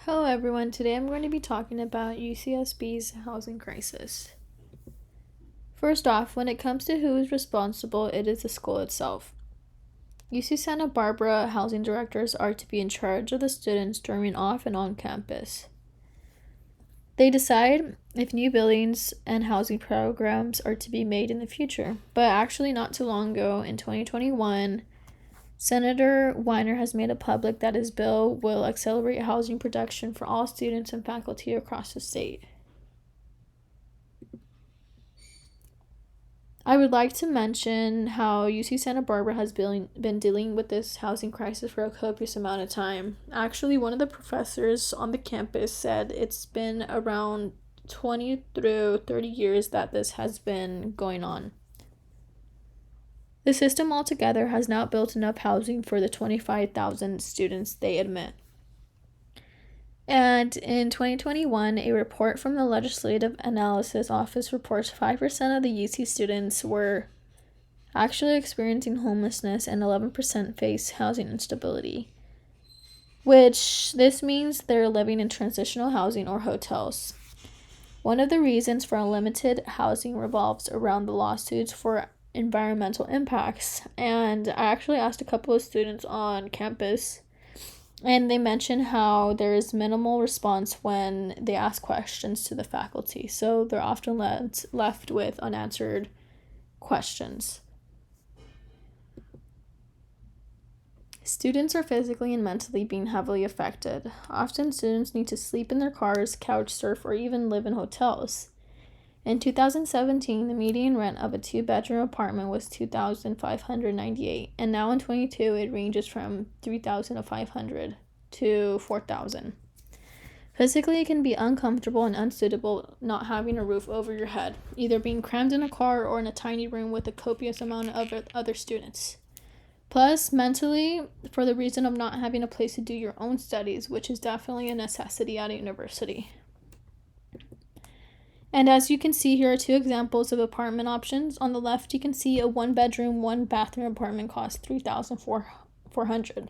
Hello everyone, today I'm going to be talking about UCSB's housing crisis. First off, when it comes to who is responsible, it is the school itself. UC Santa Barbara housing directors are to be in charge of the students during off and on campus. They decide if new buildings and housing programs are to be made in the future, but actually not too long ago, in 2021, Senator Weiner has made it public that his bill will accelerate housing production for all students and faculty across the state. I would like to mention how UC Santa Barbara has been dealing with this housing crisis for a copious amount of time. Actually, one of the professors on the campus said it's been around 20 through 30 years that this has been going on. The system altogether has not built enough housing for the 25,000 students they admit. And in 2021, a report from the Legislative Analysis Office reports 5% of the UC students were actually experiencing homelessness and 11% face housing instability, which this means they're living in transitional housing or hotels. One of the reasons for limited housing revolves around the lawsuits for environmental impacts, and I actually asked a couple of students on campus, and they mentioned how there is minimal response when they ask questions to the faculty, so they're often left with unanswered questions. Students are physically and mentally being heavily affected. Often students need to sleep in their cars, couch surf, or even live in hotels. In 2017, the median rent of a 2-bedroom apartment was $2,598, and now in 2022 it ranges from $3,500 to $4,000. Physically, it can be uncomfortable and unsuitable not having a roof over your head, either being crammed in a car or in a tiny room with a copious amount of other students. Plus, mentally, for the reason of not having a place to do your own studies, which is definitely a necessity at a university. And as you can see, here are two examples of apartment options. On the left, you can see a 1-bedroom, 1-bathroom apartment costs $3,400,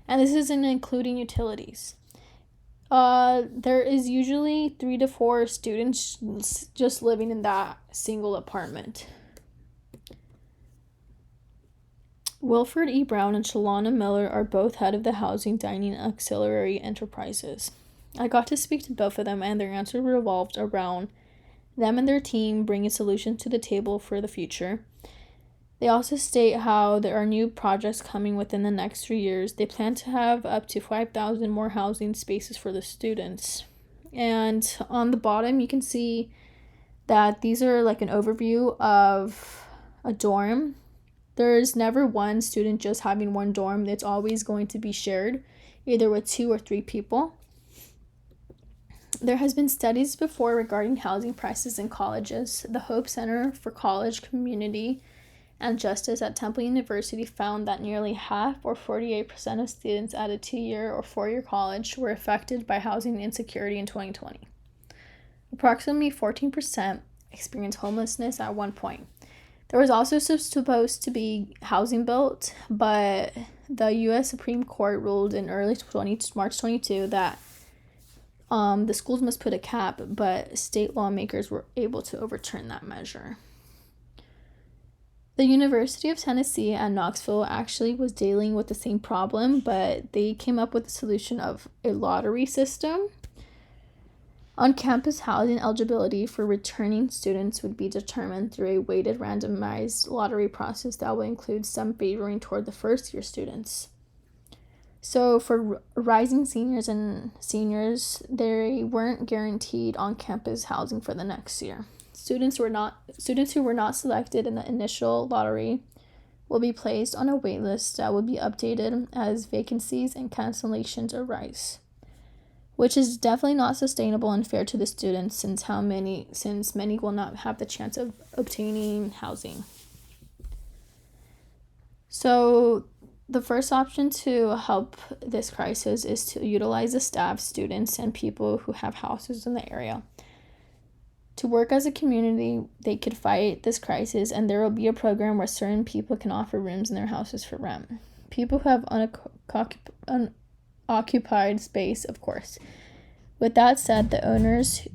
and this isn't including utilities. There is usually 3 to 4 students just living in that single apartment. Wilford E. Brown and Shalana Miller are both head of the Housing Dining Auxiliary Enterprises. I got to speak to both of them, and their answer revolved around them and their team bringing solutions to the table for the future. They also state how there are new projects coming within the next 3 years. They plan to have up to 5,000 more housing spaces for the students. And on the bottom, you can see that these are like an overview of a dorm. There's never one student just having one dorm. It's always going to be shared, either with 2 or 3 people. There has been studies before regarding housing prices in colleges. The Hope Center for College Community and Justice at Temple University found that nearly half, or 48% of students at a 2-year or 4-year college were affected by housing insecurity in 2020. Approximately 14% experienced homelessness at one point. There was also supposed to be housing built, but the U.S. Supreme Court ruled in March 22 that the schools must put a cap, but state lawmakers were able to overturn that measure. The University of Tennessee at Knoxville actually was dealing with the same problem, but they came up with the solution of a lottery system. On-campus housing eligibility for returning students would be determined through a weighted randomized lottery process that will include some favoring toward the first-year students. So for rising seniors, they weren't guaranteed on-campus housing for the next year. Students who were not selected in the initial lottery will be placed on a wait list that will be updated as vacancies and cancellations arise, which is definitely not sustainable and fair to the students since many will not have the chance of obtaining housing. So the first option to help this crisis is to utilize the staff, students, and people who have houses in the area. To work as a community, they could fight this crisis, and there will be a program where certain people can offer rooms in their houses for rent. People who have occupied space, of course. With that said, the owners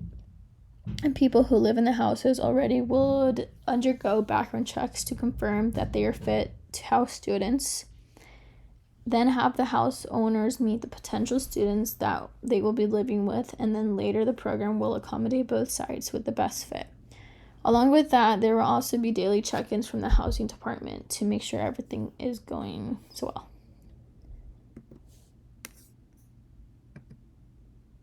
and people who live in the houses already would undergo background checks to confirm that they are fit to house students. Then have the house owners meet the potential students that they will be living with, and then later the program will accommodate both sides with the best fit. Along with that, there will also be daily check-ins from the housing department to make sure everything is going so well.